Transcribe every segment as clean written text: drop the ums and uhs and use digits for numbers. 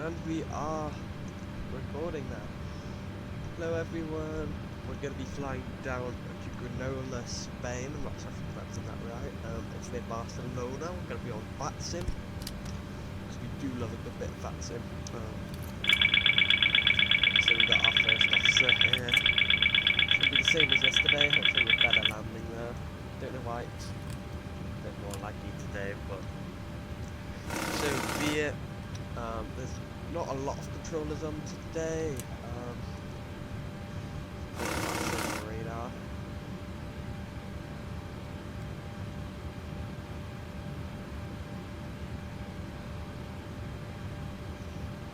And we are recording now. Hello everyone, we're going to be flying down to Girona, Spain. I'm not sure if I'm pronouncing that right. It's near Barcelona. We're going to be on Vatsim, because we do love a good bit of Vatsim. So we got our first officer here. It's going to be the same as yesterday, hopefully with better landing though. Don't know why it's a bit more laggy today, but so be it. There's not a lot of controllers on today. The radar.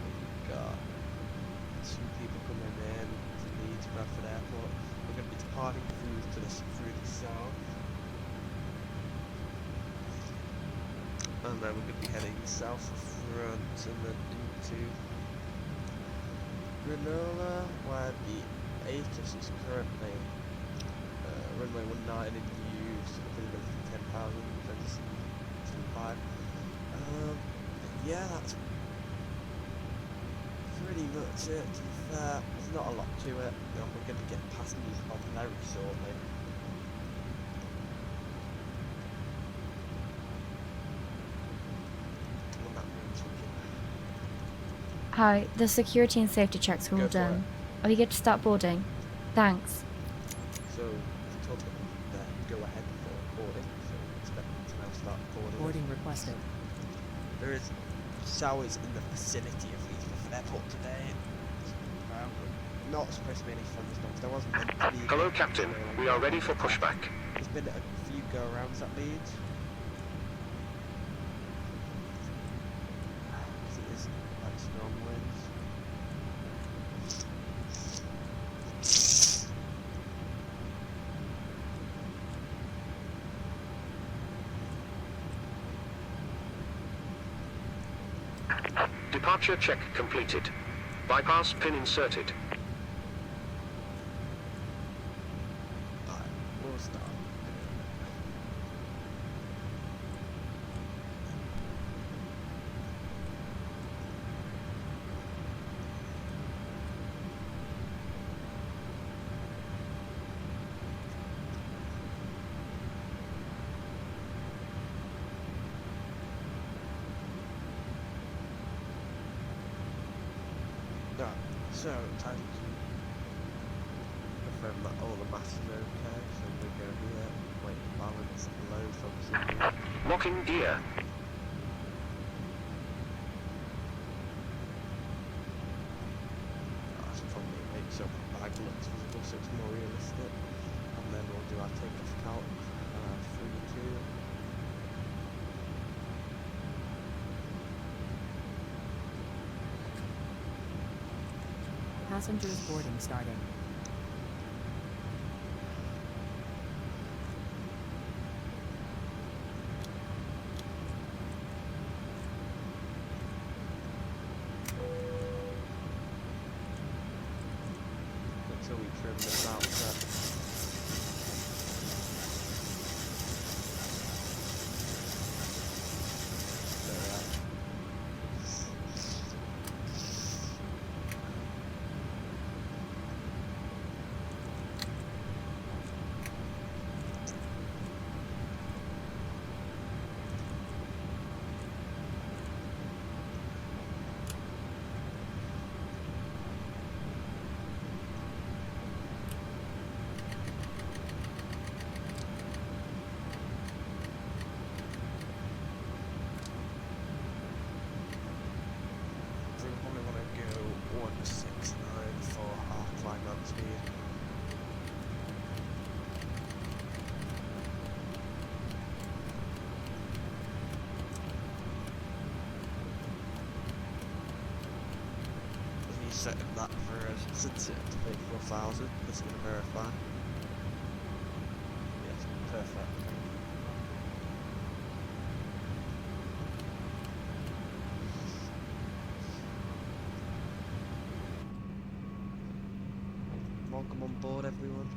We've got two people coming in to Leeds, Bradford Airport. We're going to be departing through the south. And then we're going to be heading south of France and then into Girona, where the ATIS is currently runway 19 in use, visibility 10,000, and 5. Yeah, that's pretty much it. To be fair, there's not a lot to it. We're going to get passengers on very shortly. Hi, the security and safety checks are all done. Are you good to start boarding? Thanks. So, we've told them go ahead for boarding, so expect them to now start boarding. Boarding requested. There is showers in the vicinity of Leeds Airport today. Not supposed to be any thunderstorms. There wasn't meant to be. Hello, Captain. We are ready for pushback. There's been a few go-arounds at Leeds. It is like strong winds. Departure check completed. Bypass pin inserted. Alright, we'll start. Right, so time to confirm that all the mass is okay, so we're going here, wait, balance, low, focusing. Locking gear. That's probably makes up the bag looks visible so it's more realistic. And then we'll do our takeoff count, 3, 2. Passengers boarding starting. Until we trim this out set. Setting that for since it to pay 4,000, just going to verify. Yes, perfect. Welcome on board, everyone.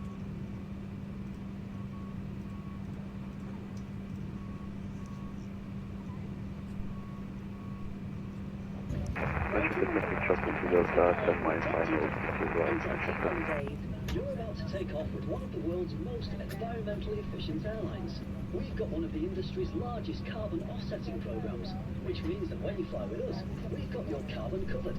You're about to take off with one of the world's most environmentally efficient airlines. We've got one of the industry's largest carbon offsetting programs, which means that when you fly with us, we've got your carbon covered.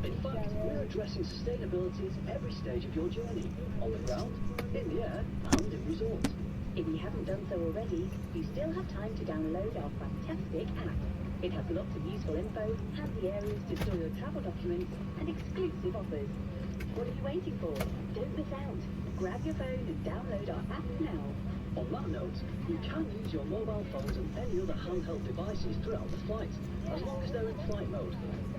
In fact, we're addressing sustainability at every stage of your journey, on the ground, in the air, and in resort. If you haven't done so already, you still have time to download our fantastic app. It has lots of useful info, handy areas to store your travel documents, and exclusive offers. What are you waiting for? Don't miss out. Grab your phone and download our app now. On that note, you can use your mobile phones and any other handheld devices throughout the flight, as long as they're in flight mode.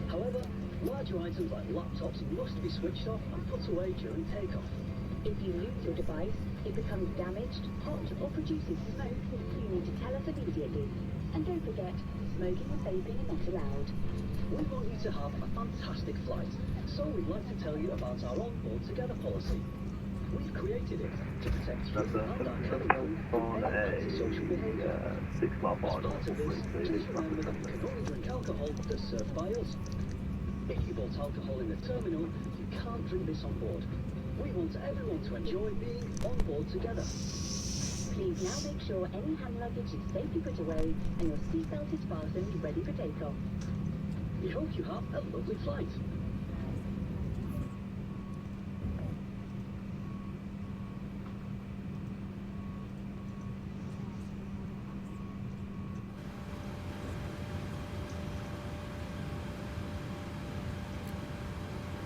However, larger items like laptops must be switched off and put away during takeoff. If you lose your device, it becomes damaged, hot, or produces smoke, you need to tell us immediately. And don't forget, smoking and vaping are not allowed. We want you to have a fantastic flight, so we'd like to tell you about our On-Board Together policy. We've created it to protect you and our cabin crew from anti-social behaviour. As part of this, just remember that you can only drink alcohol that's served by us. If you bought alcohol in the terminal, you can't drink this on board. We want everyone to enjoy being on board together. Please now make sure any hand luggage is safely put away and your seatbelt is fastened ready for takeoff. We hope you have a lovely flight.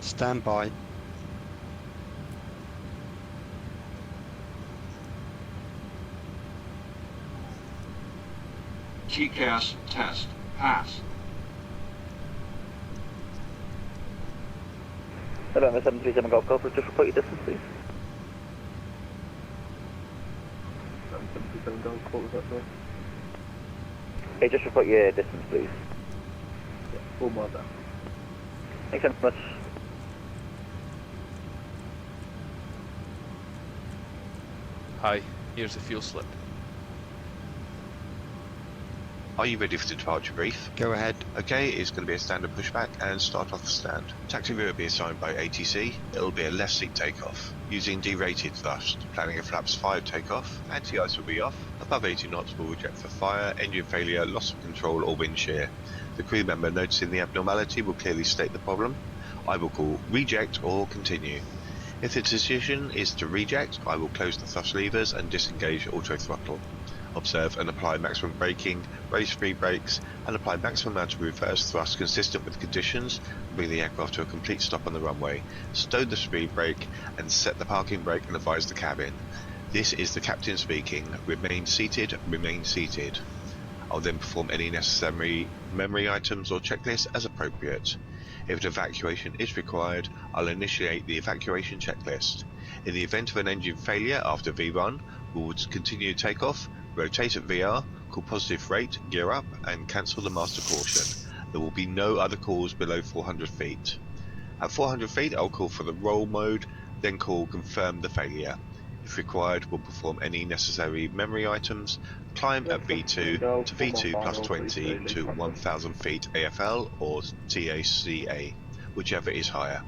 Stand by. GCAS test. Pass. Hello, msfs2024 Golf Golf, just report your distance, please. 727 Golf, what was that, sorry? Okay, just report your distance, please. Yeah, 4 miles down. Thanks so much. Hi, here's the fuel slip. Are you ready for the departure brief? Go ahead. Okay, it's going to be a standard pushback and start off the stand. Taxi route will be assigned by ATC. It will be a left seat takeoff. Using derated thrust, planning a flaps 5 takeoff. Anti-ice will be off. Above 80 knots will reject for fire, engine failure, loss of control or wind shear. The crew member noticing the abnormality will clearly state the problem. I will call reject or continue. If the decision is to reject, I will close the thrust levers and disengage auto throttle. Observe and apply maximum braking, raise speed brakes, and apply maximum amount of reverse thrust consistent with conditions, and bring the aircraft to a complete stop on the runway. Stow the speed brake and set the parking brake and advise the cabin. This is the captain speaking. Remain seated, remain seated. I'll then perform any necessary memory items or checklists as appropriate. If an evacuation is required, I'll initiate the evacuation checklist. In the event of an engine failure after V1, we will continue takeoff, rotate at VR, call positive rate, gear up, and cancel the master caution. There will be no other calls below 400 feet. At 400 feet, I'll call for the roll mode, then call confirm the failure. If required, we'll perform any necessary memory items, climb at V2 to V2 plus 20 to 1000 feet AFL or TACA, whichever is higher.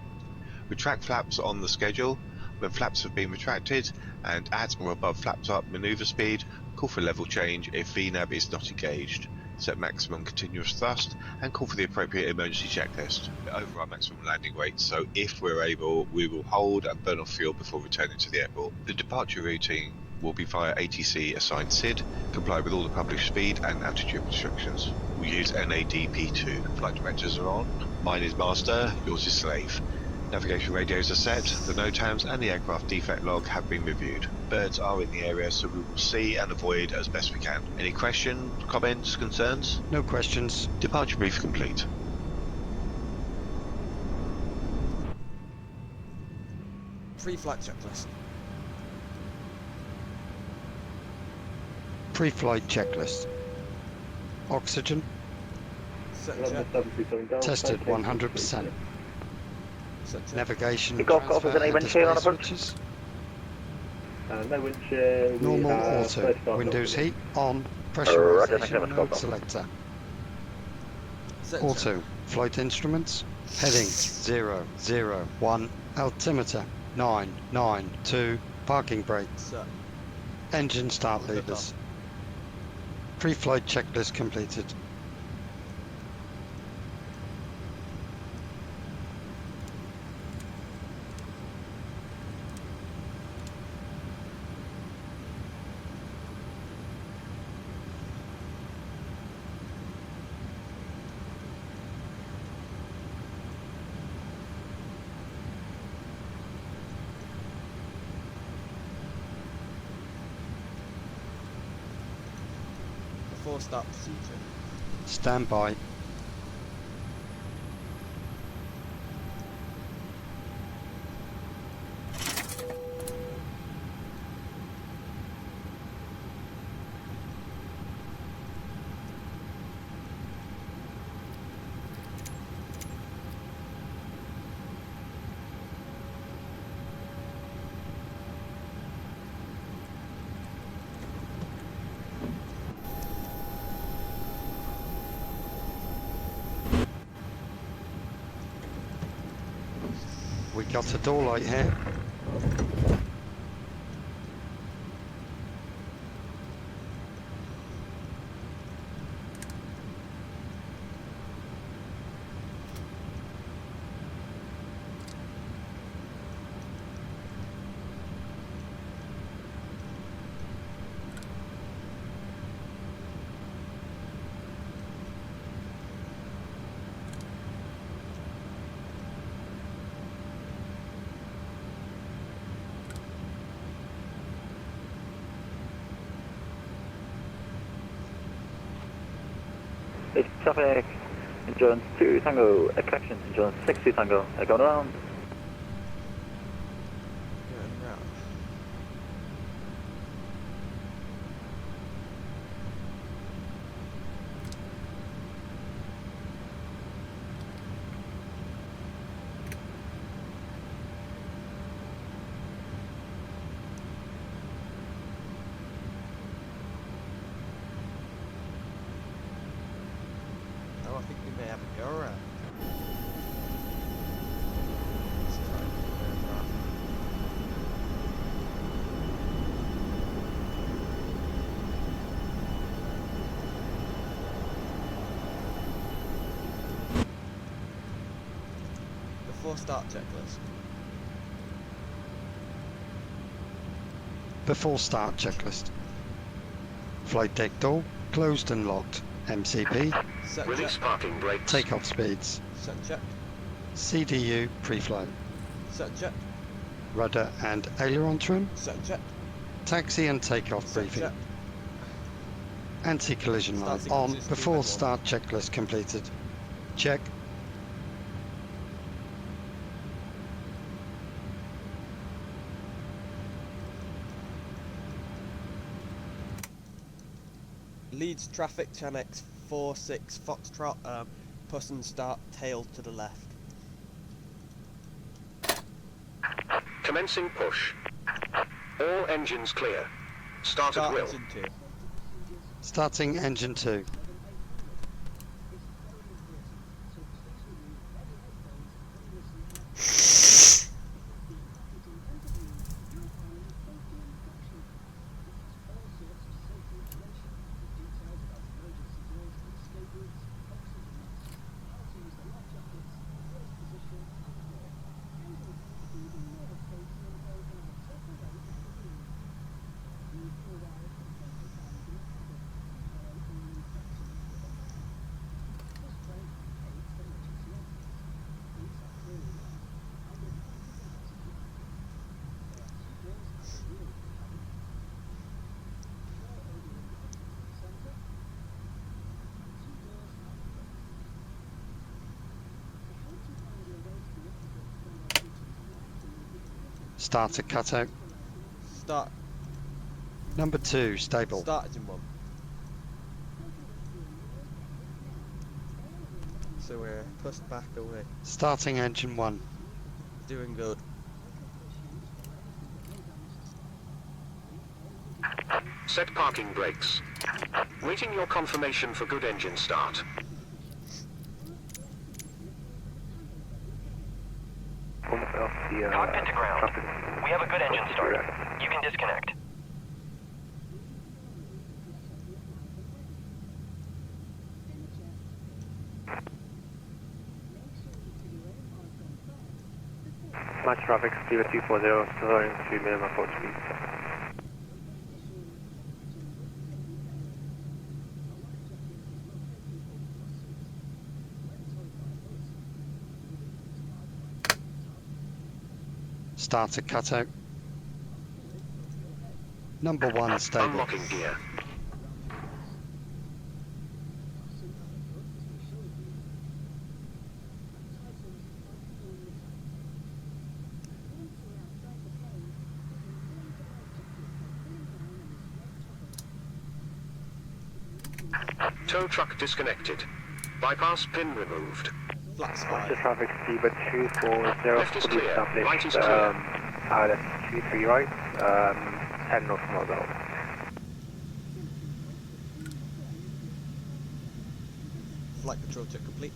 Retract flaps on the schedule. When flaps have been retracted and at or above flaps up maneuver speed, call for level change if VNAV is not engaged. Set maximum continuous thrust and call for the appropriate emergency checklist. Over our maximum landing weight, so if we're able, we will hold and burn off fuel before returning to the airport. The departure routing will be via ATC assigned SID, comply with all the published speed and altitude restrictions. We use NADP2. Flight directors are on. Mine is master, yours is slave. Navigation radios are set, the NOTAMs and the aircraft defect log have been reviewed. Birds are in the area, so we will see and avoid as best we can. Any questions, comments, concerns? No questions. Departure brief complete. Pre-flight checklist. Pre-flight checklist. Oxygen tested 100%. Navigation Golf is an A wind shear on approach. switches. No wind shear. Normal auto. Windows heat on. Pressurization mode selector. Auto. Flight instruments. Heading 001. Altimeter 992. Parking brake. Set. Engine start Good levers. Pre-flight checklist completed. Before start procedure. Stand by. We got a door light here. It's traffic, Endurance 2 Tango, correction, Endurance 6 2 Tango, going around. Going around. Oh, I think we may have a go around. Let's try and confirm that. Before start checklist. Before start checklist. Flight deck door closed and locked. MCP. Set Release check. parking brakes. Takeoff speeds. Set check. CDU pre-flight. Set check. Rudder and aileron trim. Set check. Taxi and takeoff Set briefing. check. Anti-collision light Starting on existing before red one. start checklist completed. Check. Leeds traffic 10x 46 Foxtrot, push and start tail to the left. Commencing push. All engines clear. Start at Start will. engine 2. Starting engine 2. Starter cutout. Start. Number 2 stable. Start engine 1. So we're pushed back away. Starting engine 1. Doing good. Set parking brakes. Waiting your confirmation for good engine start. the Cockpit to ground. traffic. We have a good engine start. You can disconnect. Match traffic, Jet240, slowing to minimum approach speed. Starter cutout. Number 1 stable. Unlocking gear. Tow truck disconnected. Bypass pin removed. Flaps Match 5. traffic, Jet240, Left is clear, right is clear. left 23 right, 10 north from Mobile. Flight control check complete.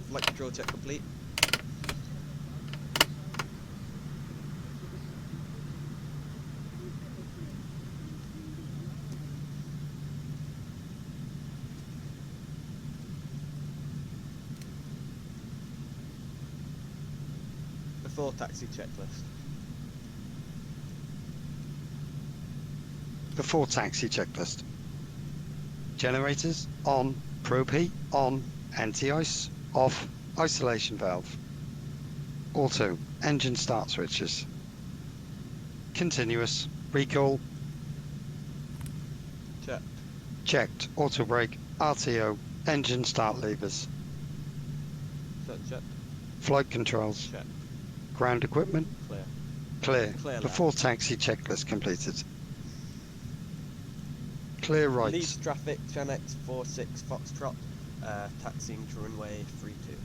Flight control check complete. Before taxi checklist. Before taxi checklist. Generators on, probe heat on, anti-ice off, isolation valve. Auto, engine start switches. Continuous, recall. Check. Checked, auto brake, RTO, engine start levers. Set check. Flight controls. Check. Ground equipment. Clear. Clear. Clear Before left. taxi checklist completed. Clear right. Leeds traffic, Gen-X 46 Foxtrot, taxiing to runway 32.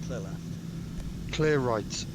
Clear left. Clear right.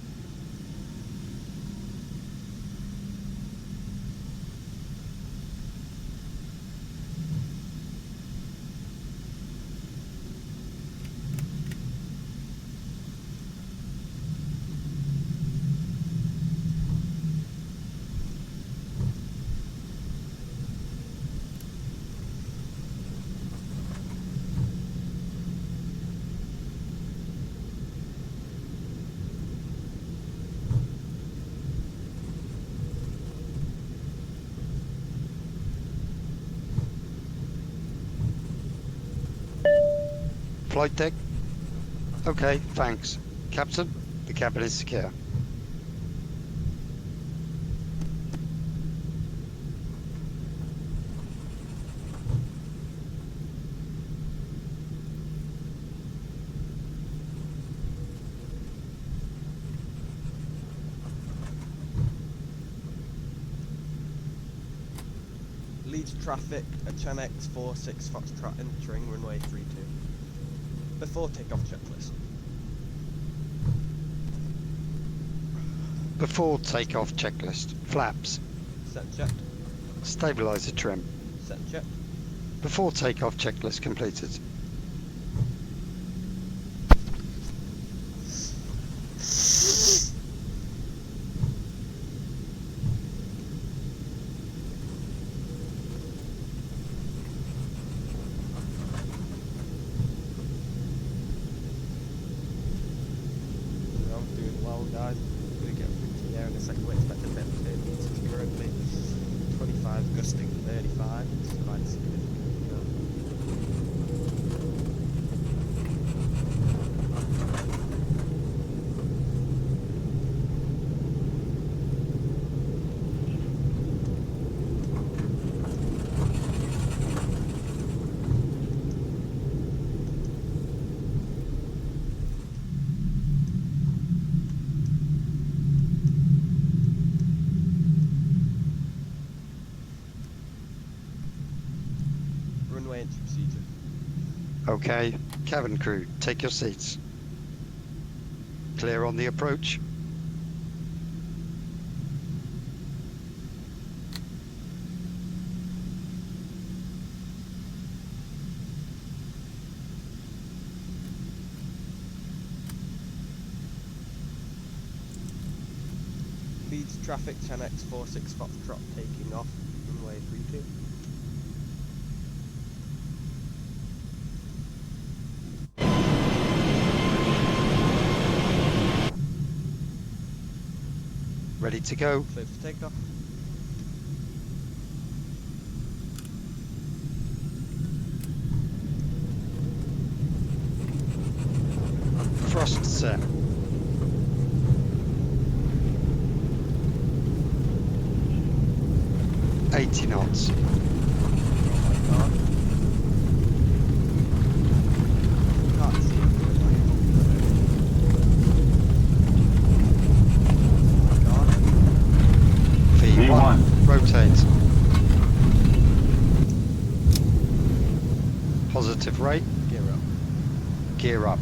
Flight deck. Okay, thanks. Captain, the cabin is secure. Leeds traffic, a Gen-X 46 Foxtrot entering runway 32. Before takeoff checklist. Before takeoff checklist. Flaps. Set check. Stabilizer trim. Set check. Before takeoff checklist completed. I'm doing well, guys. I'm going to get through the air in a second. We expect a bit of 30 meters currently. 25 gusting 35. It's quite significant. entry procedure. Okay, cabin crew, take your seats. Clear on the approach. Leeds traffic 10x46 Foxtrot taking off, runway 32. Ready to go. Cleared for takeoff. Frost set. $80 knots. Oh my god. Can't see it through my V1. Rotate. Positive rate. Gear up. Gear up.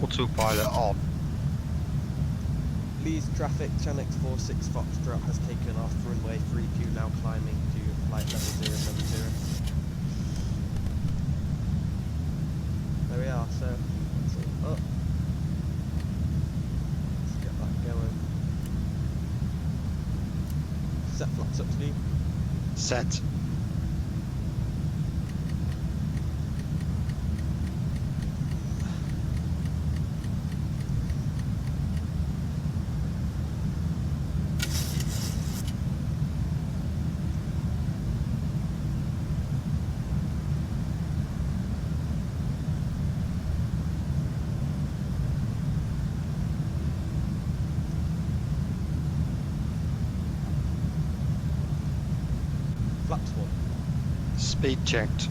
Autopilot on. Leeds traffic 10x46 Foxtrot has taken off, runway 32, now climbing to flight level 070. There we are, so let's see. Oh. Let's get that going. Set flaps up, Steve. Set. Flaps 1. Speed checked.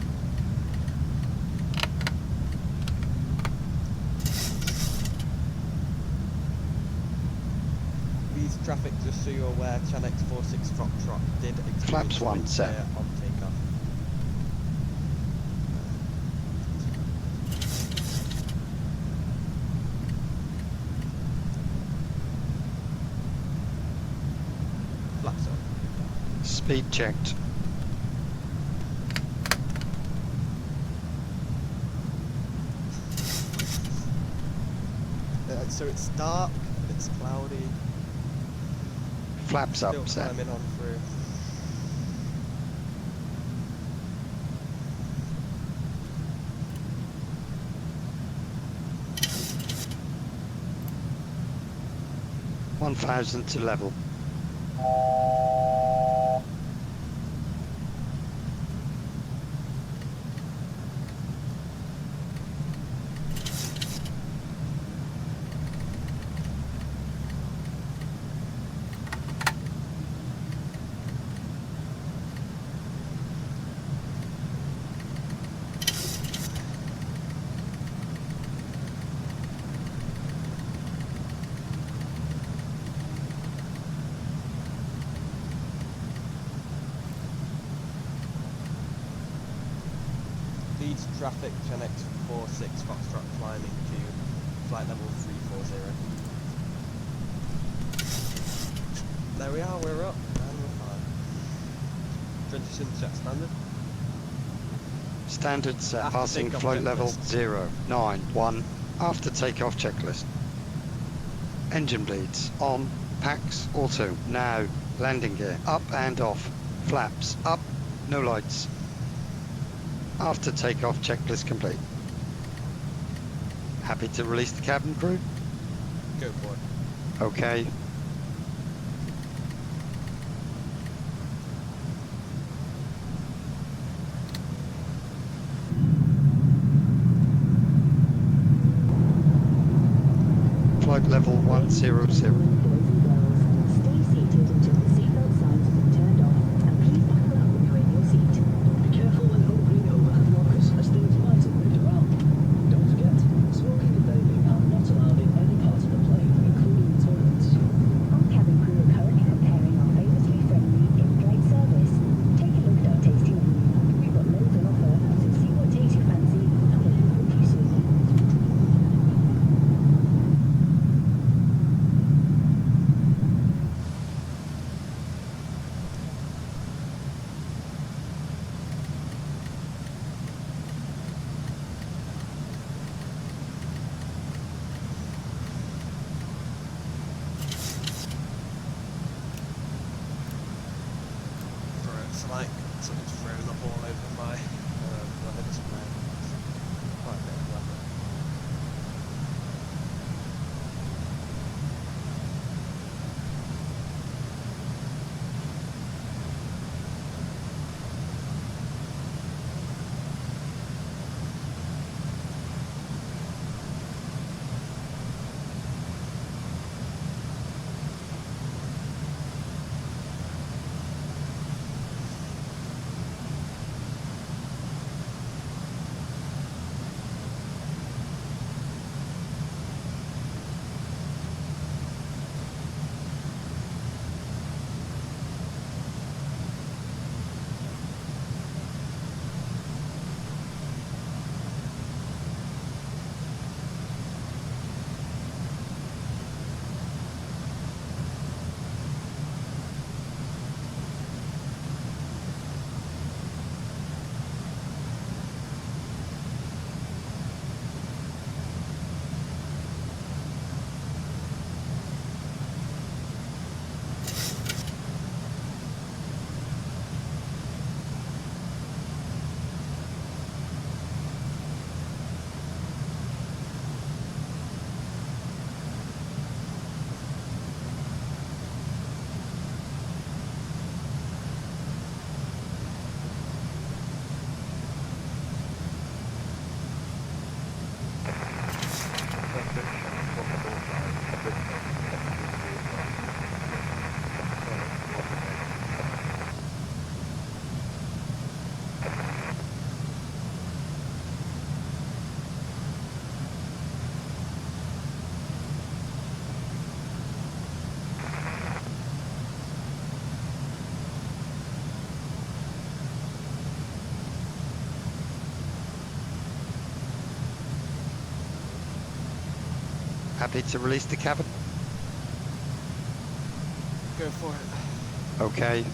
Leeds traffic, just so you're aware, 10x46 Foxtrot did experience Flaps 1 wind set. shear on takeoff. Flaps on. Speed checked. So it's dark, it's cloudy, Flaps still up set. climbing on through. $1,000 to level. Leeds traffic 10x46 Foxtrot climbing to flight level 340. There we are, we're up and we're fine. Transition set standard. Standard set. After Passing takeoff float level checklist. 091. After takeoff checklist. Engine bleeds. On. Packs. Auto. Now. Landing gear. Up and off. Flaps. Up. No lights. After takeoff checklist complete. Happy to release the cabin crew? Go for it. Okay. flight level 100. Stay seated until the seatbelt signs have been turned off, and please buckle up when you're in your seat. Be careful when opening overhead lockers as things might have moved around. Don't forget, smoking and vaping are not allowed in any part of the plane, including the toilets. Our cabin crew are currently preparing our famously friendly in-flight service. Take a look at our tasting menu. We've got loads on offer, so see what takes your fancy, and we'll have with you soon. Right, so like something's thrown up all over my weather display. Quite a bit of weather. Happy to release the cabin? Go for it. Okay.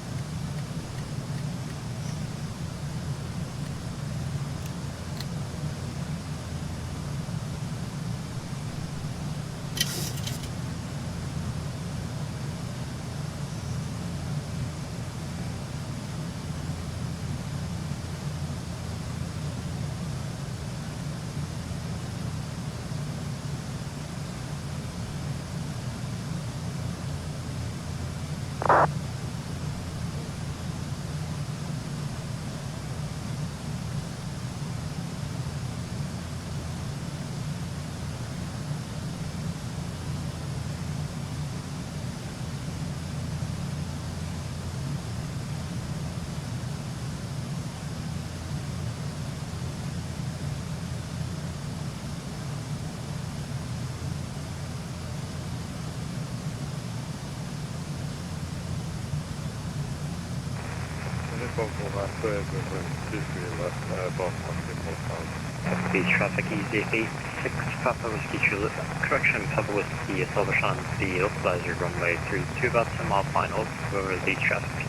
Leeds traffic easy 86 Papa Whiskey Juliet. Correction, Papa Whiskey Silvershine speed up advisory runway 32 Vatsim mile final over Leeds traffic.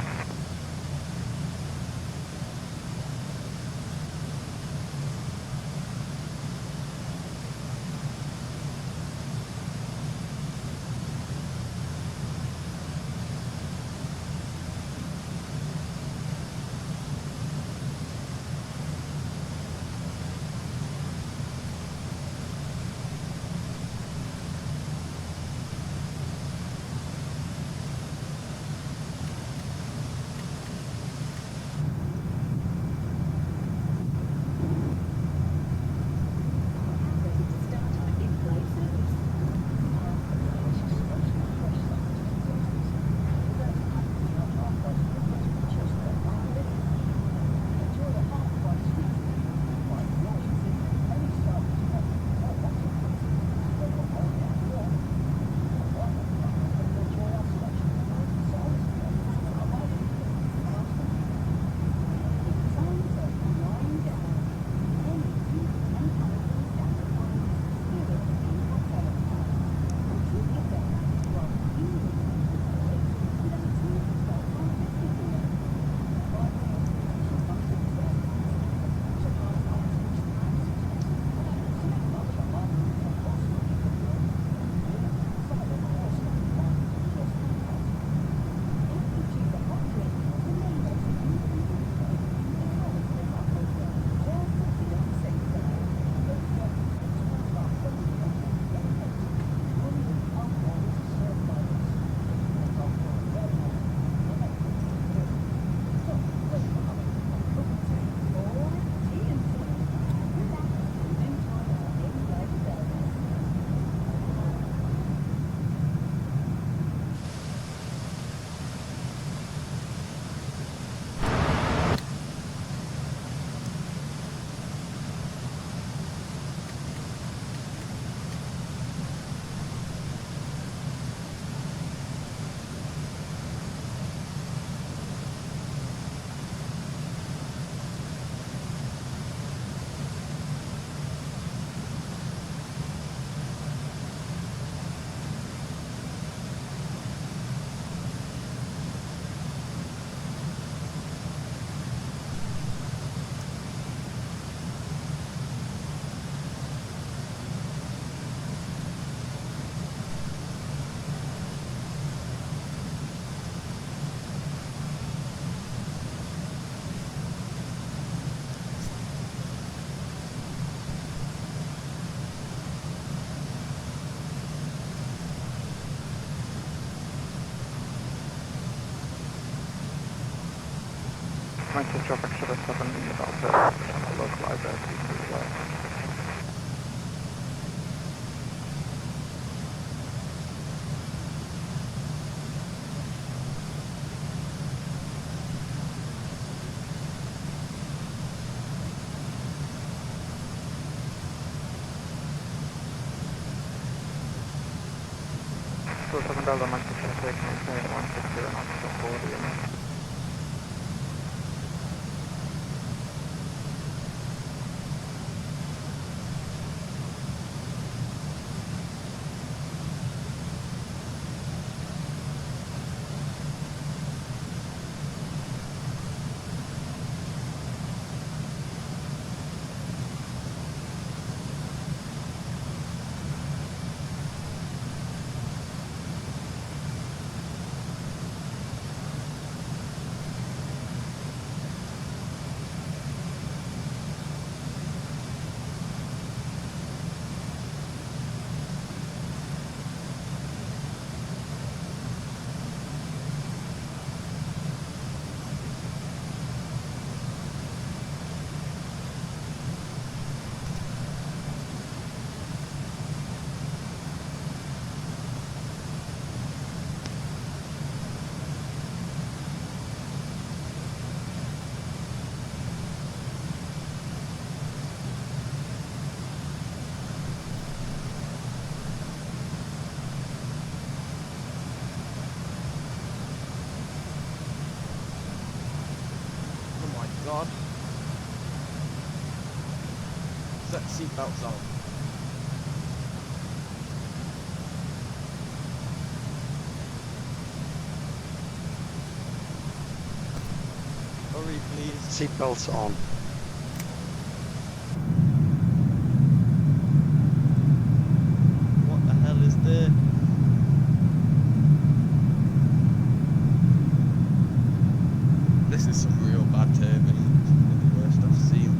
Manchester traffic 77 about to localize as well. So 7 Delta Manchester traffic, maintain 160 knots to 40. God. Set seatbelts on. Hurry, please. Seatbelts on. What the hell is this? This is some real bad turning. The worst I've seen.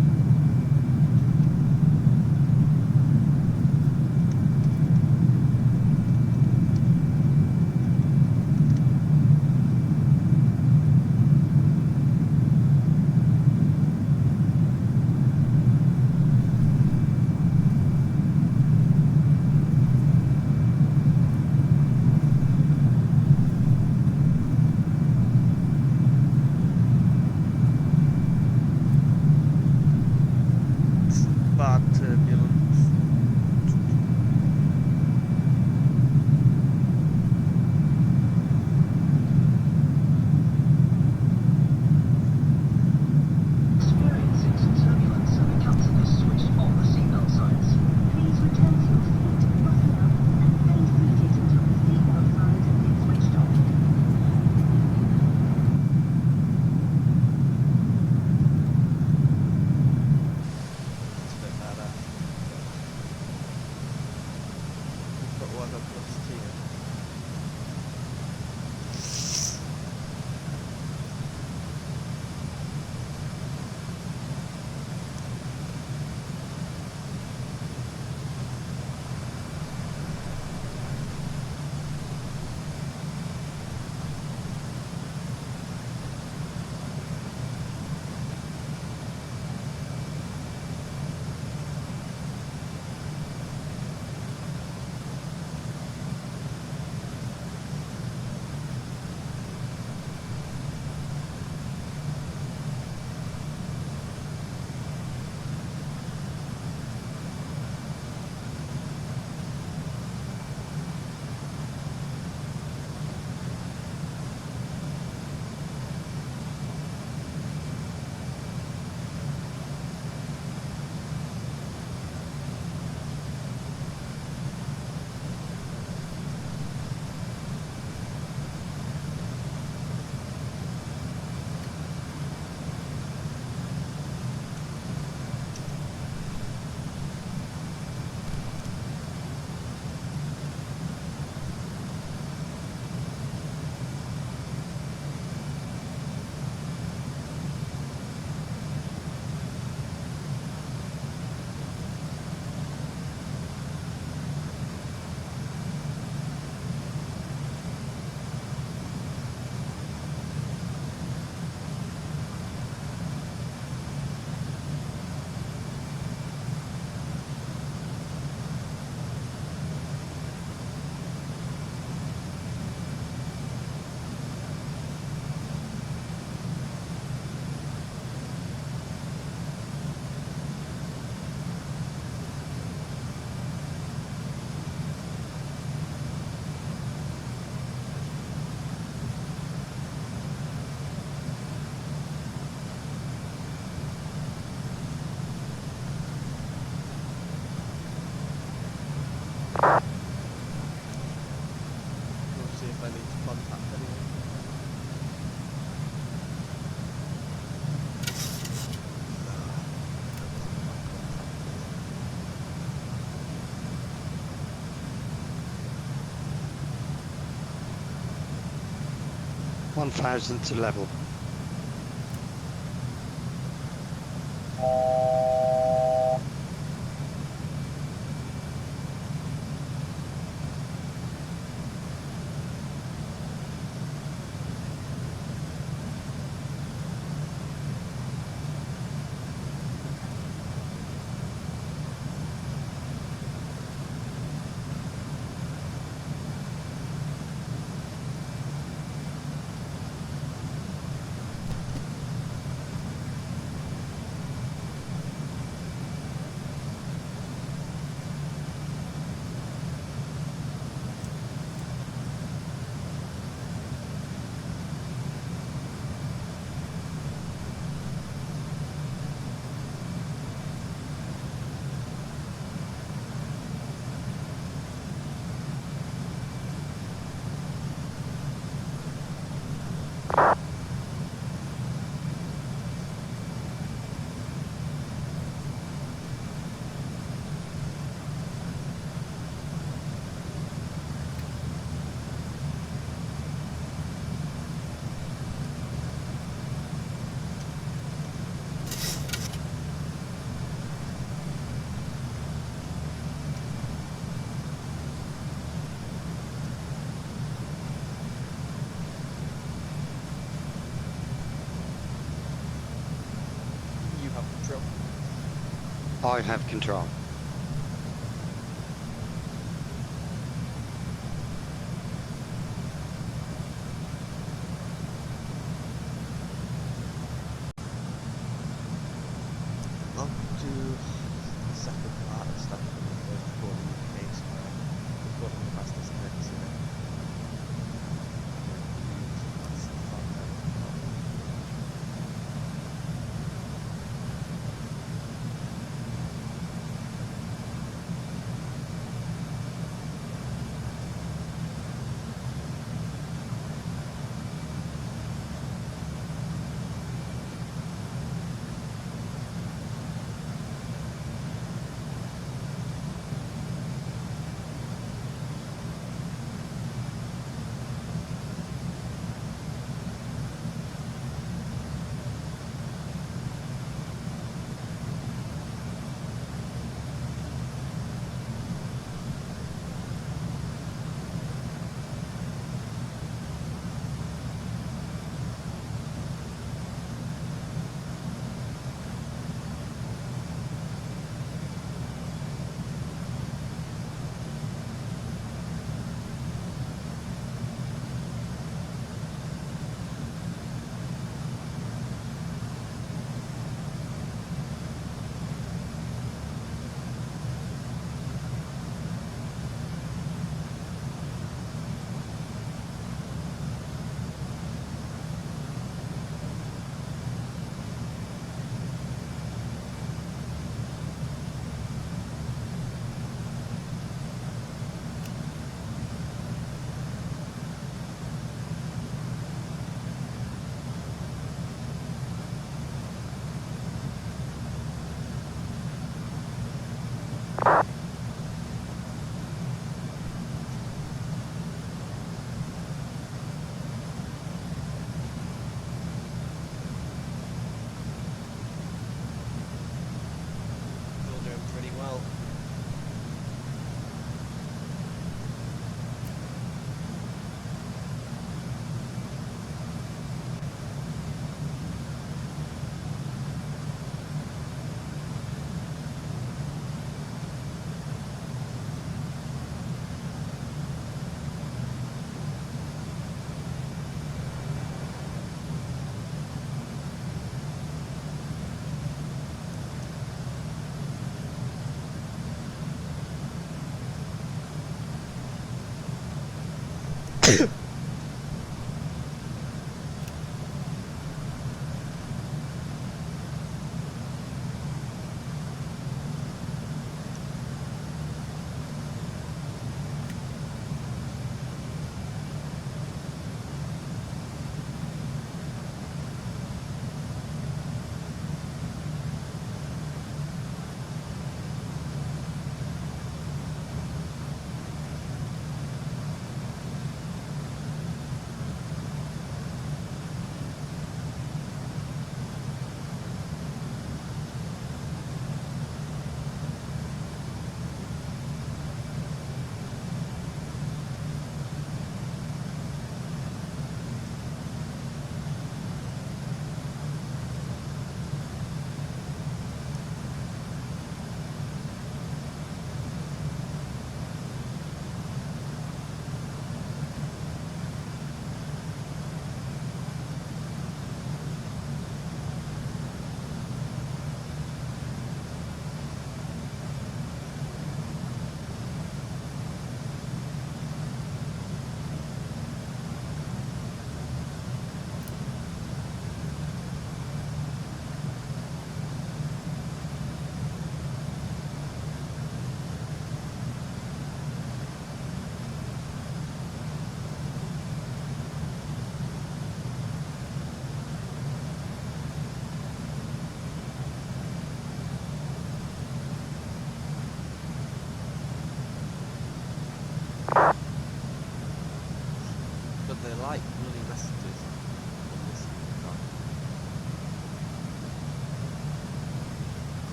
1000 to level. You have control. I have control. On to the second part of stuff from the first recording case where recording the fastest connects in it.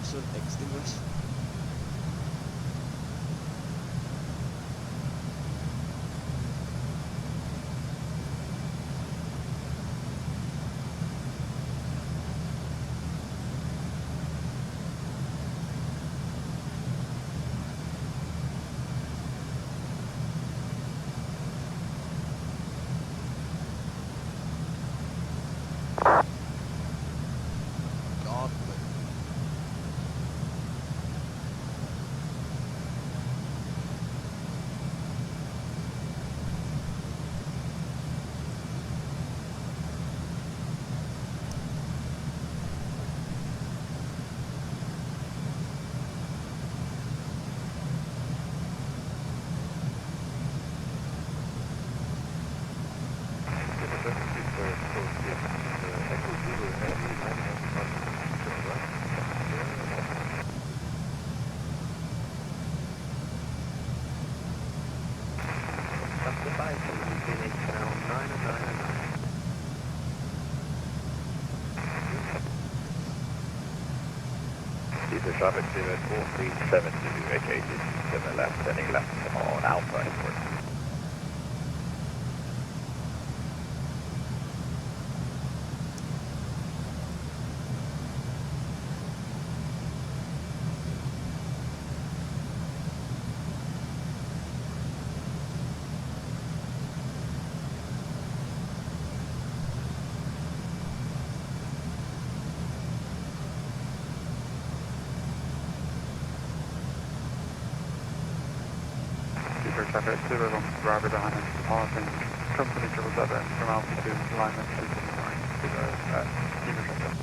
also extinguished. God, Diesel traffic 0437 to be vacated, 7 left, turning left on Alpha Airport. Traffic 0 long driver behind us departing company 777 from altitude alignment 279 Steamer traffic.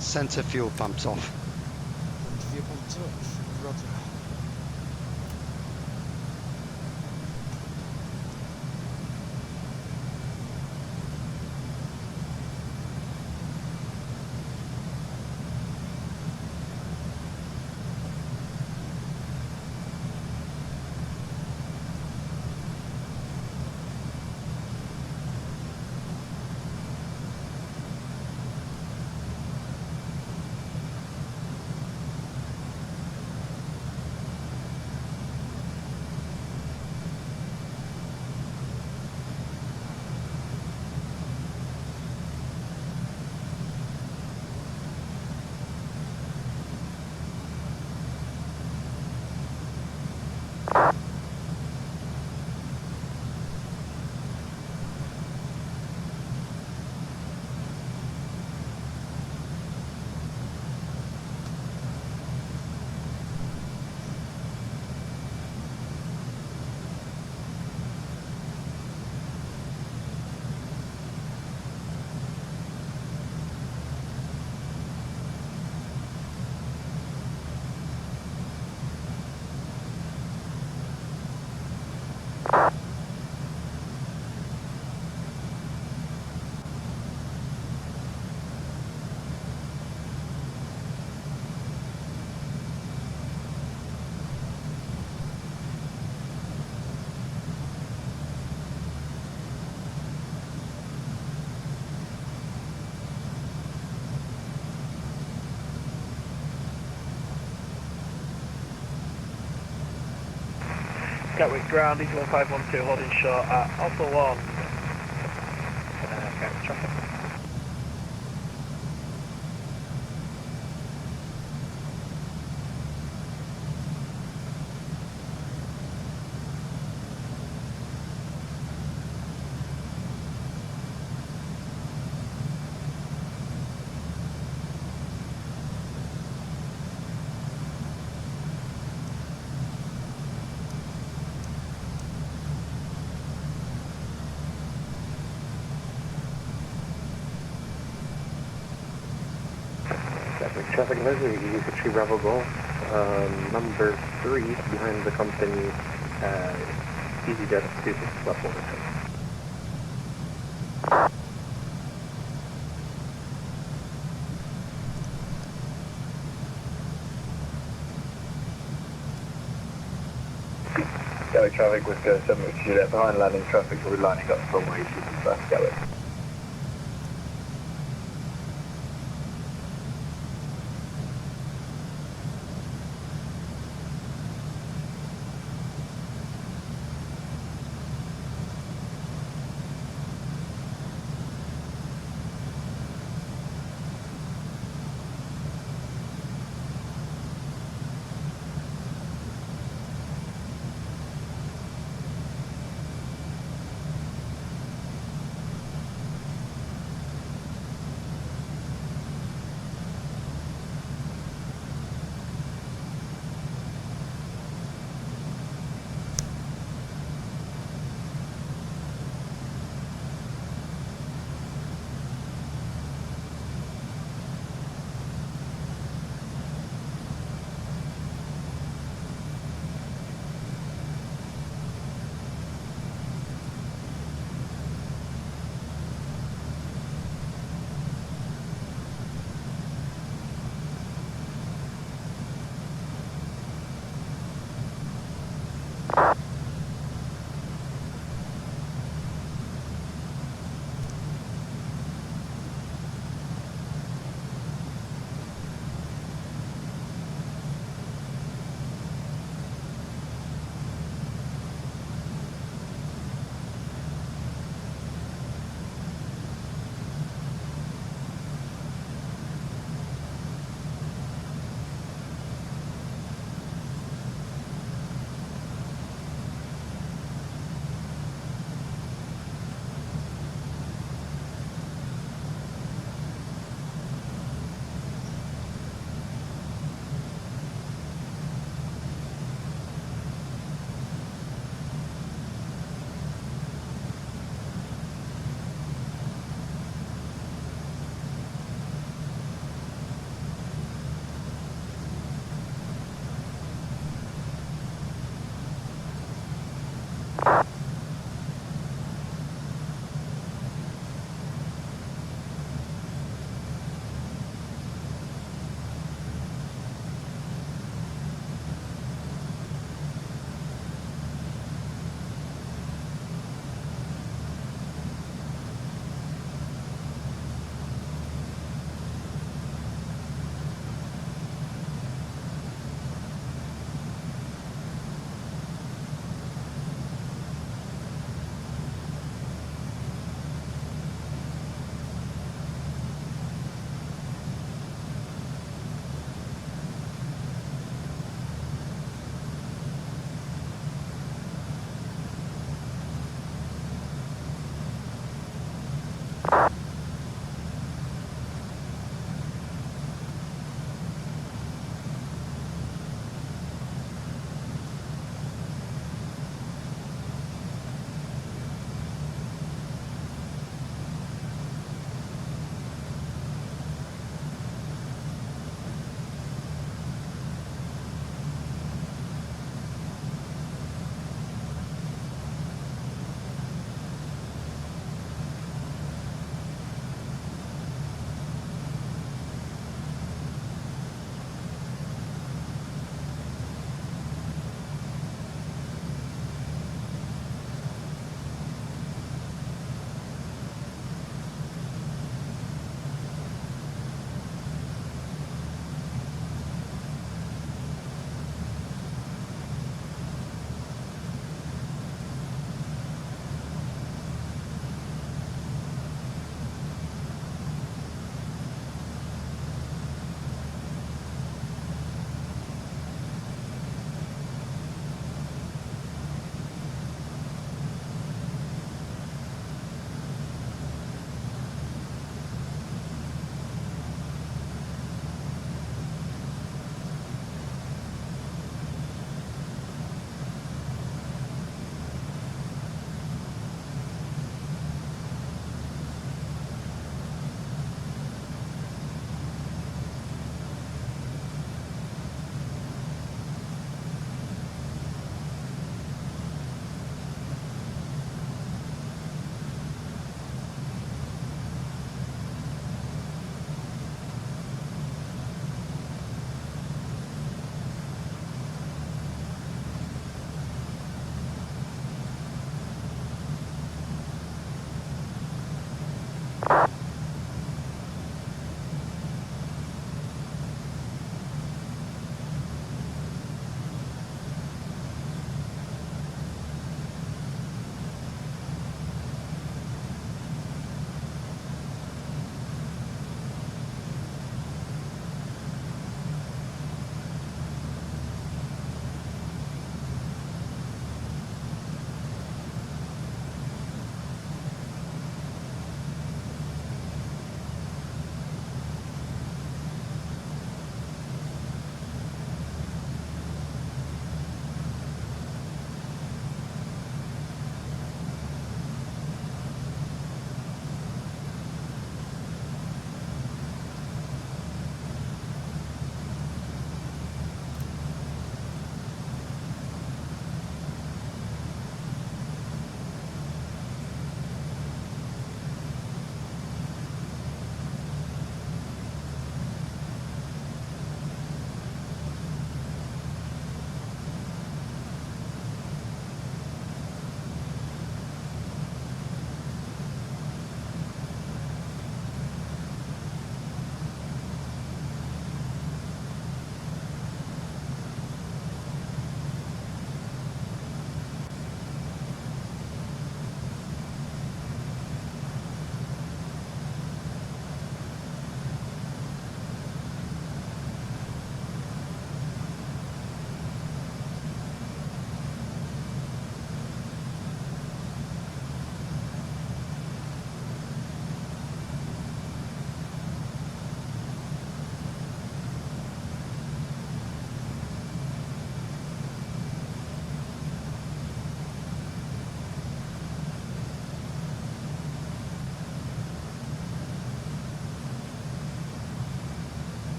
Centre fuel pumps off. Fuel pump touch. Roger. Gatwick ground, Eagle 1512 holding short at Alpha 1. Traffic. traffic advisory, EV3 Bravo Golf, number 3 behind the company, EasyJet 26 left one. Gatwick traffic with 7 with Juliet behind landing traffic, we're lining up from way to first Gatwick.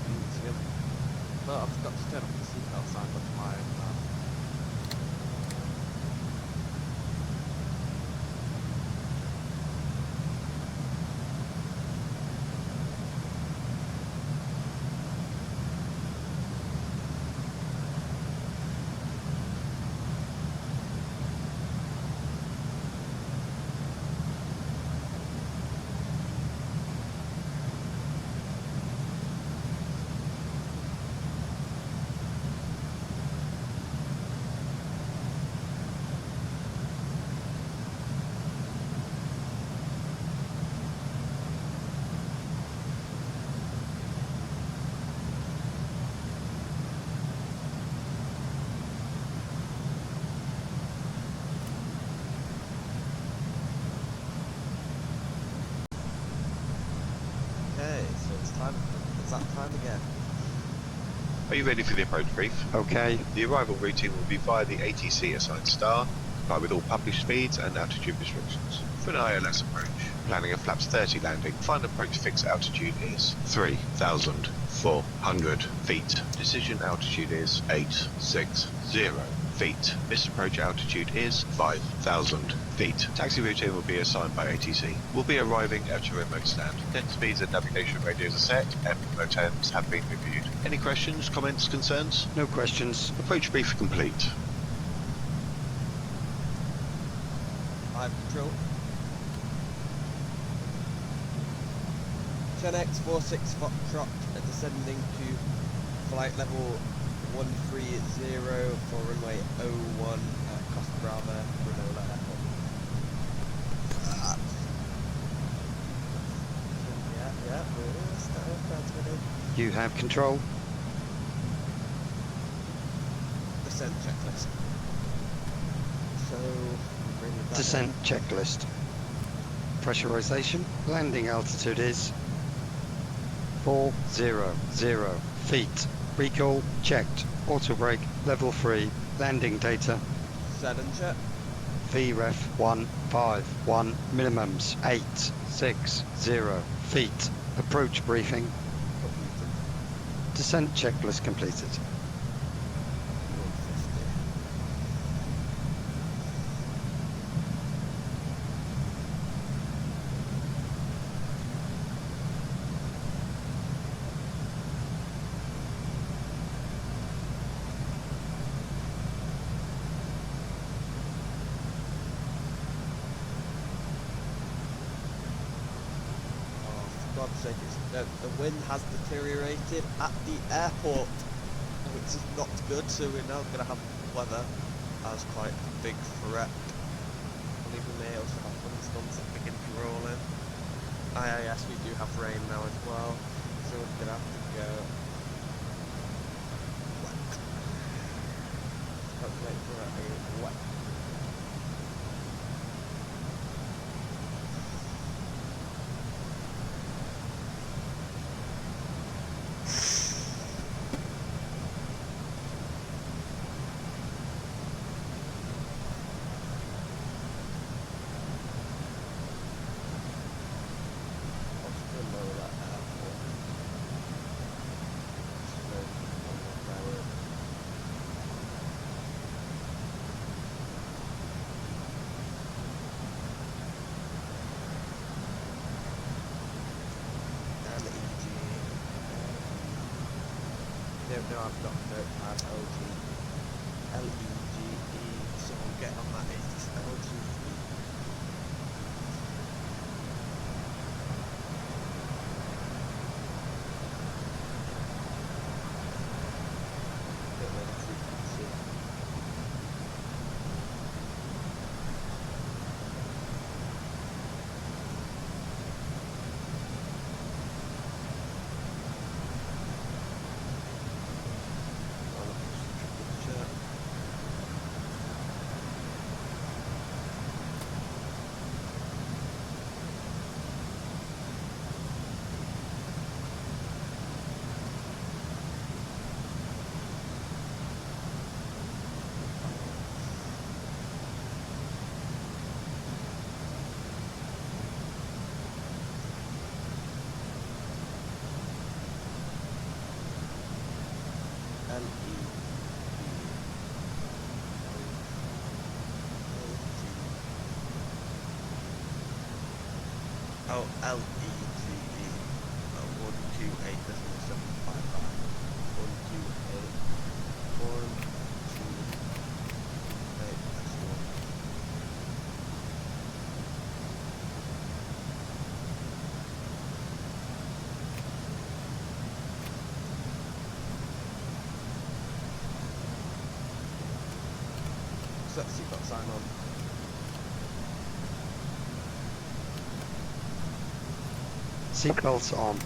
using them. But I've got to turn off the seatbelt sign, that's my own bad. Okay, so it's that time again. Are you ready for the approach brief? Okay. The arrival routine will be via the ATC assigned star, comply with all published speeds and altitude restrictions. For an ILS approach, planning a flaps 30 landing, final approach fixed altitude is 3,400 feet. Decision altitude is 860 feet. Missed approach altitude is 5,000 feet. Taxi routine will be assigned by ATC. We'll be arriving at your remote stand. Descent speeds and navigation radios are set, and remote ends have been reviewed. Any questions, comments, concerns? No questions. Approach brief complete. Live control. Gen-X 46 Foxtrot descending to flight level 130 for runway 01 Costa Brava, Grenola Airport. Yeah, we're starting transmitting. You have control. Descent checklist. So, bring that Descent in. checklist. Pressurization. Landing altitude is 400 feet. Recall checked. Auto brake level 3. Landing data. Set and check. VREF 151. Minimums 860 feet. Approach briefing. Descent checklist completed. 150. God's sake, the wind has deteriorated at the airport, which is not good, so we're now going to have weather as quite a big threat. I believe we may also have thunderstorms that begin to roll in. Yes, we do have rain now as well, so we're going to have to go wet. Calculate for a wet. No, I've got notepad LEGE, so we'll get on that LG. Oh, LEGD 128.755. 128.128.1. Set seatbelt sign on. Seatbelts on.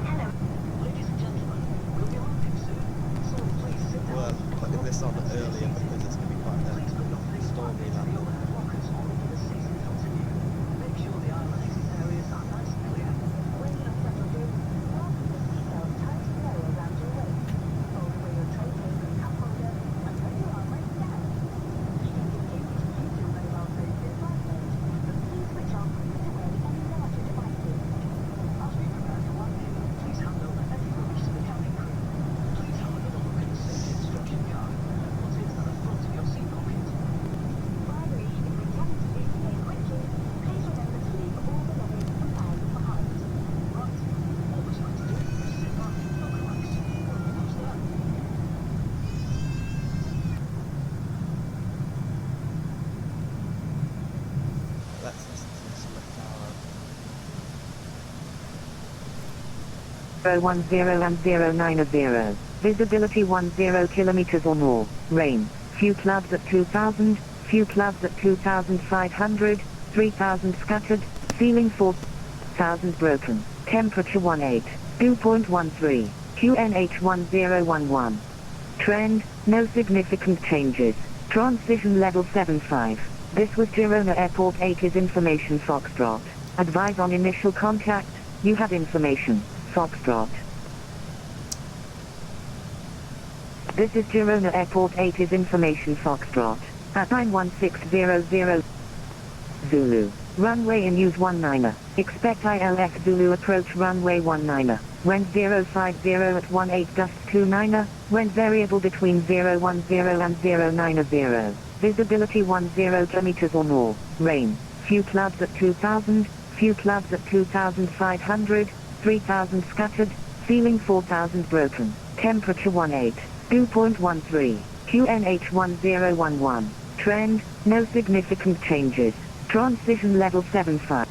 Hello, ladies and gentlemen. We'll be landing soon, so please sit down. We're putting this on earlier because it's going to be quite a stormy landing. Make sure the island exit areas are nice and clear. When you have settled in, fasten the seatbelt tight and low around your waist. Fold away your tray table and cup holder, and let your armrest down. You can continue to use your mobile phone through flight mode, but please switch off or put away any larger devices. As we prepare for landing, please hand over any rubbish to the cabin crew. Please have another look at the safety instruction card and put it at the front of your seat pocket. Finally, if we come to this again quickly, please remember to leave all belongings and bags behind. Right, all we're trying to do is sit back, and relax. We're almost there. Let's listen to some McLaren. 010 and 090. Visibility 10 kilometers or more. Rain. Few clouds at 2000. Few clouds at 2500. 3000 scattered. Ceiling 4000 broken. Temperature 18. 2.13. QNH 1011. Trend. No significant changes. Transition level 75. This was Girona Airport 8's information Foxtrot. Advise on initial contact. You have information. Foxtrot. This is Girona Airport 8's information Foxtrot. At 91600 Zulu. Runway in use 19er. Expect ILX Zulu approach runway 19er. Wind 050 at 18 gust 29er. Wind variable between 010 and 090. Visibility 10 kilometers or more. Rain. Few clouds at 2000. Few clouds at 2500. 3000 scattered. Ceiling 4000 broken. Temperature 18. 2.13. QNH 1011. Trend. No significant changes. Transition level 75.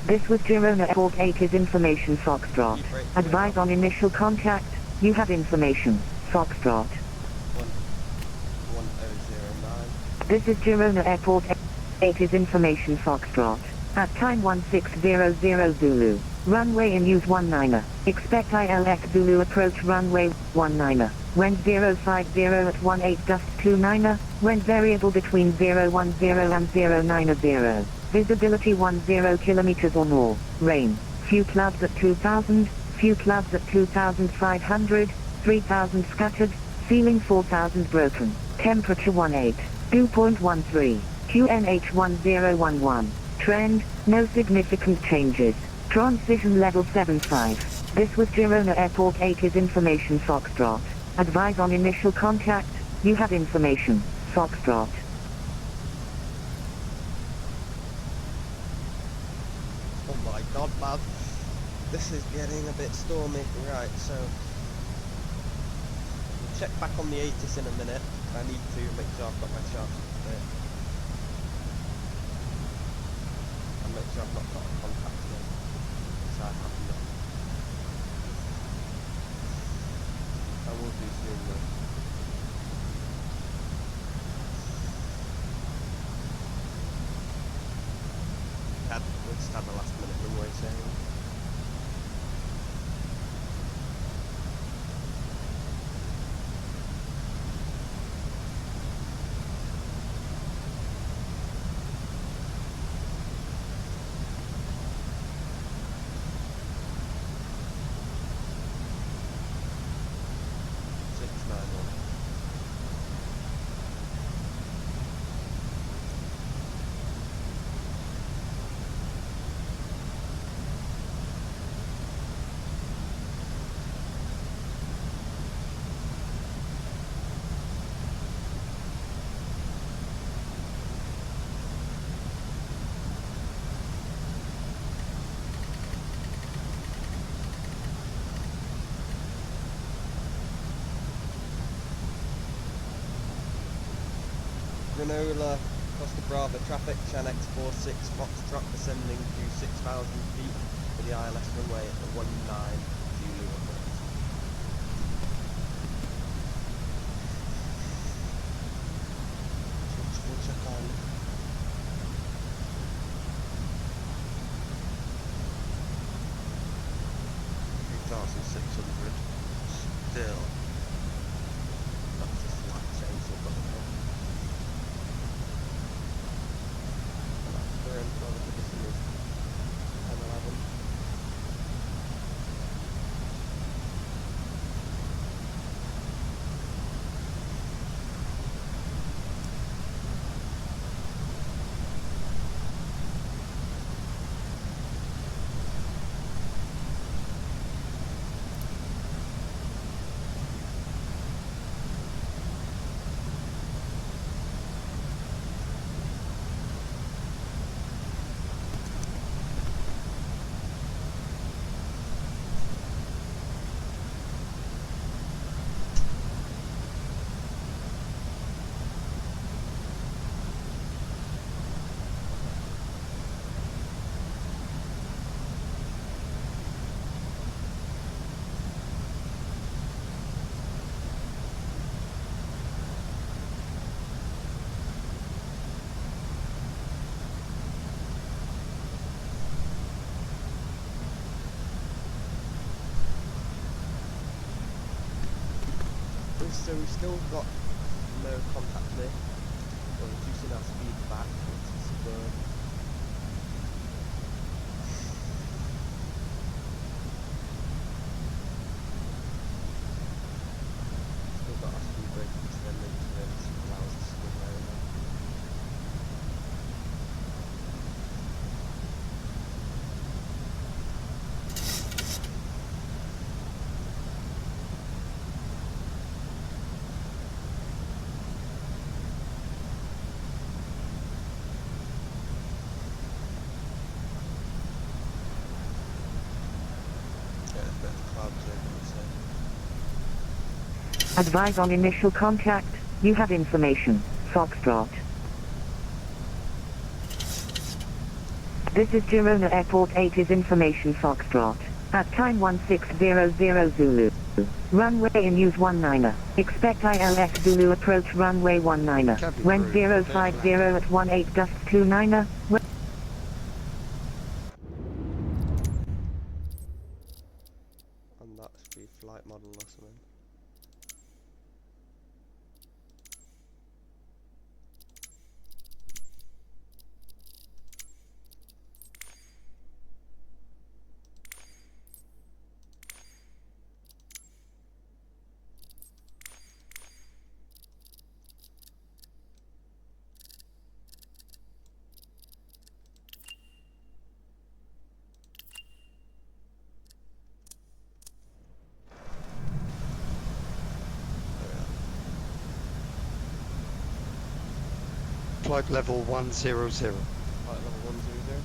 This was Girona Airport 8's information Foxtrot. Advise on initial contact. You have information. Foxtrot. 1009. This is Girona Airport 8's information Foxtrot. At time 1600 Zulu. Runway in use 19er. Expect ILX Zulu approach runway 19er. Wind 050 at 18 gust 29er. Wind variable between 010 and 090. Visibility 10 kilometers or more. Rain. Few clouds at 2000. Few clouds at 2500. 3000 scattered. Ceiling 4000 broken. Temperature 18. 2.13. QNH 1011. Trend. No significant changes. Transition level 75. This was Girona Airport 8's information Foxtrot. Advise on initial contact. You have information. Foxtrot. Oh my god, man. This is getting a bit stormy. Right, so we'll check back on the ATIS in a minute. I need to make sure I've got my charts up to date. And make sure I've not got a contact in. So I have not. I will do soon though. We'll just have a last minute runway change. Granola, Costa Brava traffic, Chan X46, Foxtrot descending to 6,000 feet for the ILS runway at the 19 Zulu approach. We'll check on 3,600. Still. That's a slight change to the button. Current level position is 1011. So we've still got no contact there. We're reducing our speed back, which is good. Still got our speed brake extending to allow us to swing over. Advise on initial contact. You have information. Foxtrot. This is Girona Airport 8 is information Foxtrot. At time 1600 Zulu. Runway in use 19er. Expect ILS Zulu approach runway 19er. When 050 at 18 dust 29er. And that should be flight model or something. Flight level 100. Flight level 100.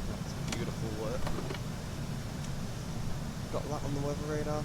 That's beautiful work. Got that on the weather radar.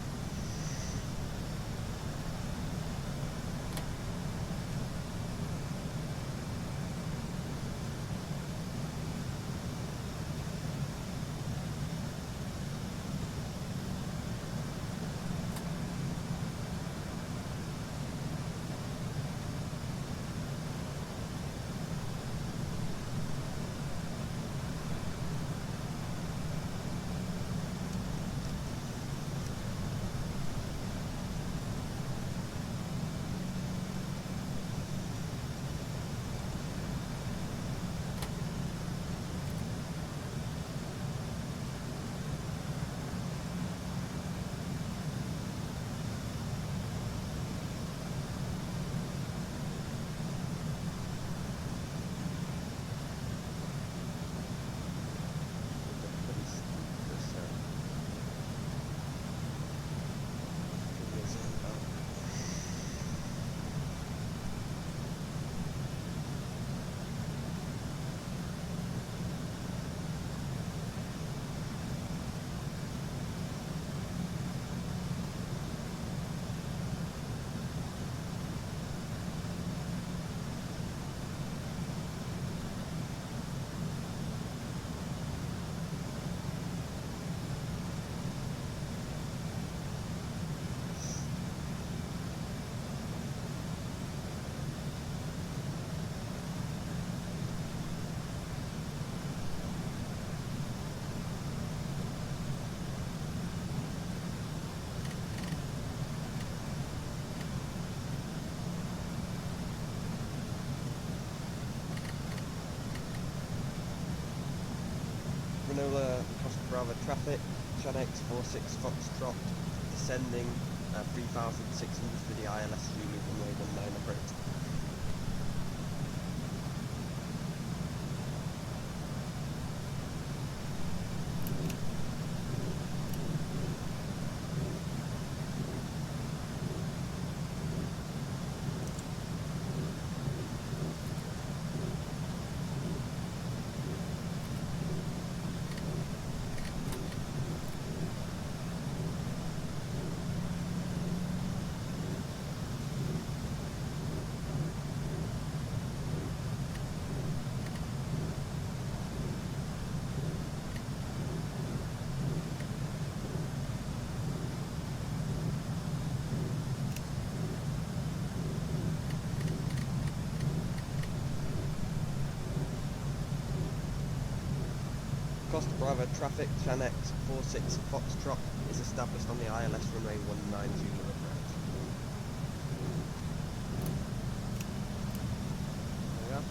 Granola, Costa Brava traffic, Chanex 46 Foxtrot, descending 3,600 for the ILS Zulu runway 19 approach. Costa Brava traffic, Chanex 46 Foxtrot is established on the ILS runway 19 Zulu approach. There we are.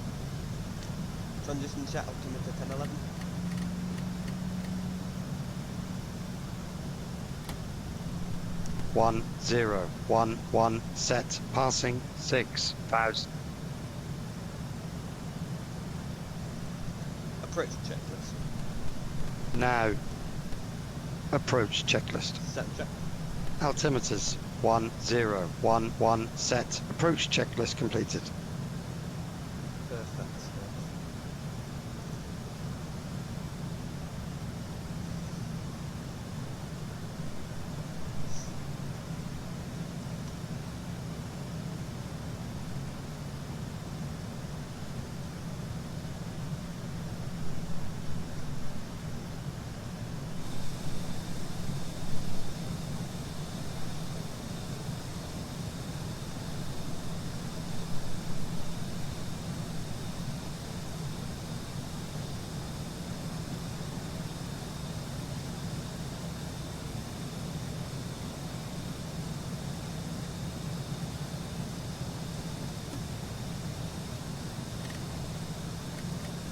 Transition chat altimeter 1011. One, 0, 1, 1, set, passing, 6,000. Approach checklist. Now, approach checklist. Set check. Altimeters, 1, 0, 1, 1, set, approach checklist completed. Perfect.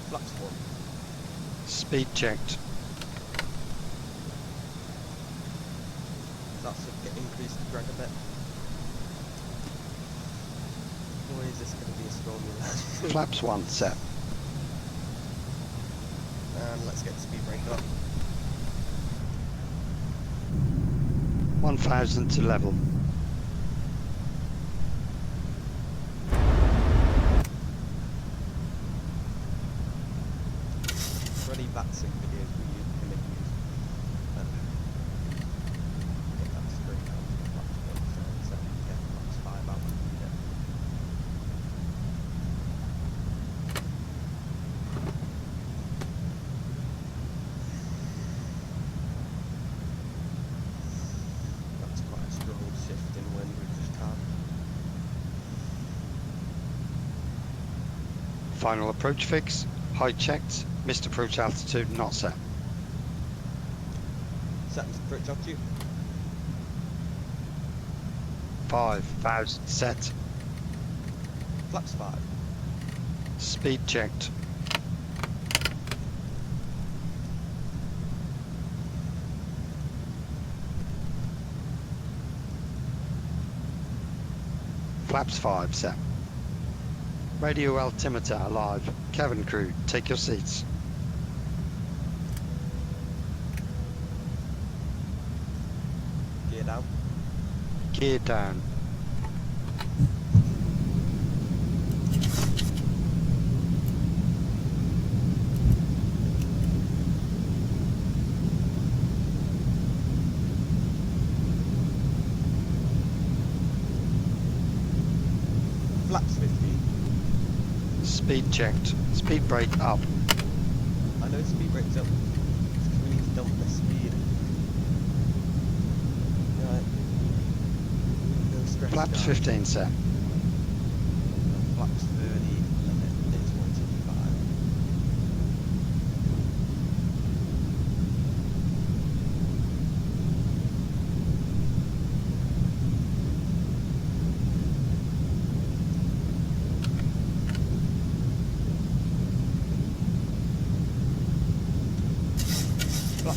Flaps 1. Speed checked. That's to get increased drag a bit. Boy, is this going to be a stormy land. Flaps 1 set. And let's get the speed brake up. 1,000 to level. Any Vatsim videos we use, can make use. Get that straight out. Flaps 1, 7, yeah, flaps 5 out. Yeah. That's quite a strong shift in wind we just had. Final approach fix. Height checked. Missed approach altitude not set. Set approach altitude. 5,000 set. Flaps 5. Speed checked. Flaps 5 set. Radio altimeter alive. Cabin crew, take your seats. Gear down. Gear down. Flaps 15. Speed checked. Speed brake up. I know speed brake's up. We need to dump the speed. Right. No stress. Flaps guys. 15 set. Flaps 30. Limit is 125.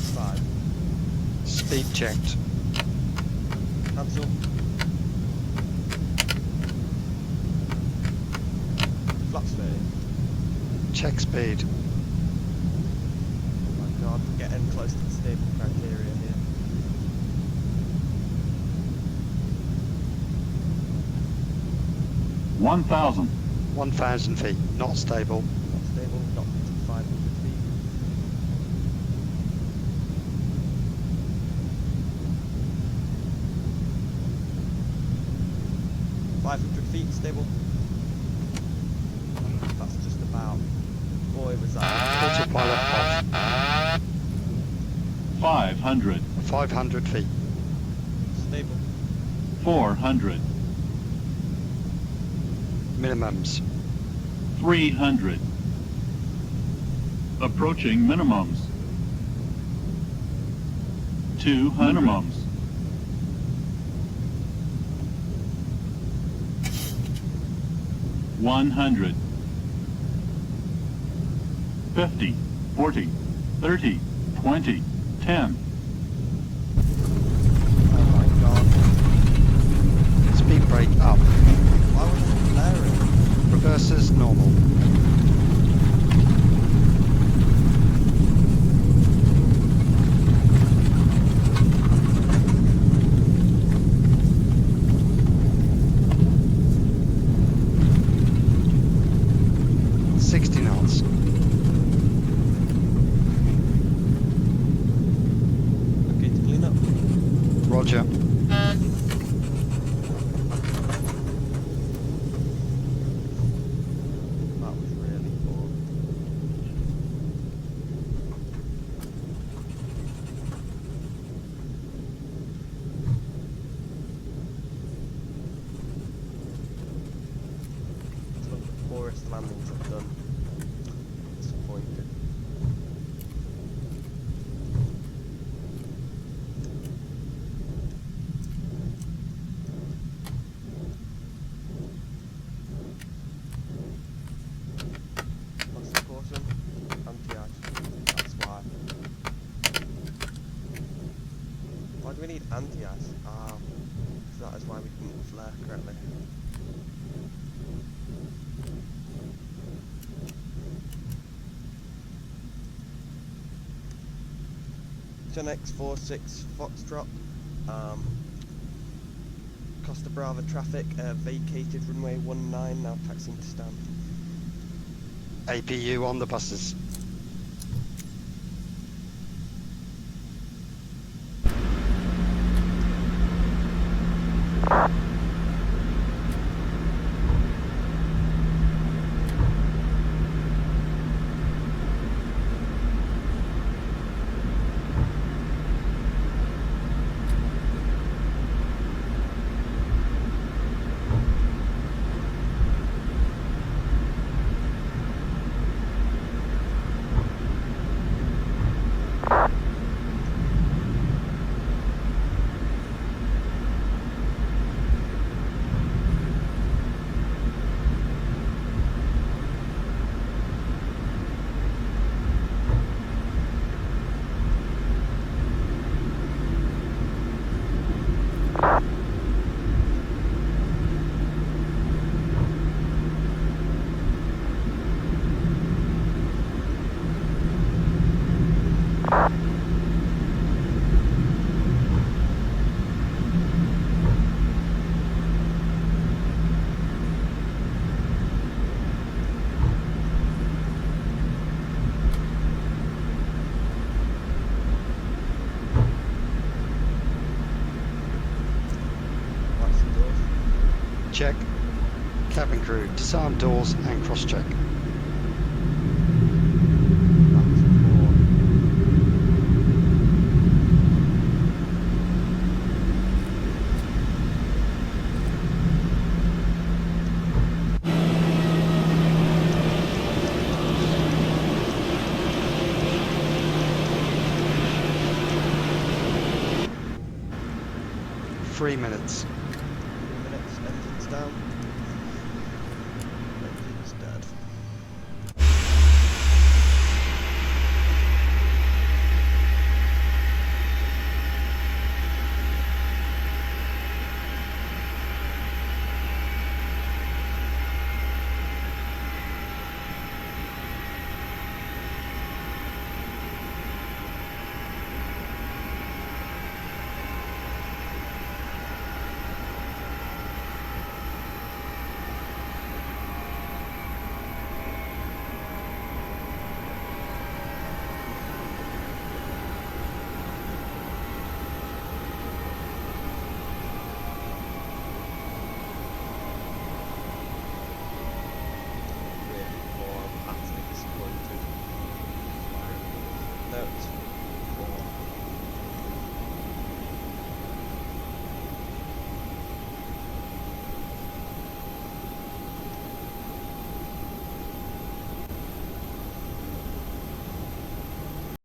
flaps 5. Speed checked. Cancel. Flaps 30. Check speed. Oh my god, we're getting close to the stable criteria here. $1,000. 1,000 feet. Not stable. Not stable, not 500 feet. .500 feet stable. That's just about. Boy, was that. Autopilot off. 500. 500 feet. Stable. 400. Minimums. 300. Approaching minimums. 200. Minimums. 100. 50. 40. 30. 20. 10. Oh my god. Speed brake up. Why was it flaring? Reverses normal. Roger. That was really poor. It's one of the poorest landings I've done. Disappointed. Why do we need anti-ice? Ah, that is why we didn't flare correctly. Gen X46 Foxtrot. Costa Brava traffic, vacated runway 19, now taxiing to stand. APU on the buses. Check. Cabin crew, disarm doors and cross-check. Three minutes. 3 minutes, engines down.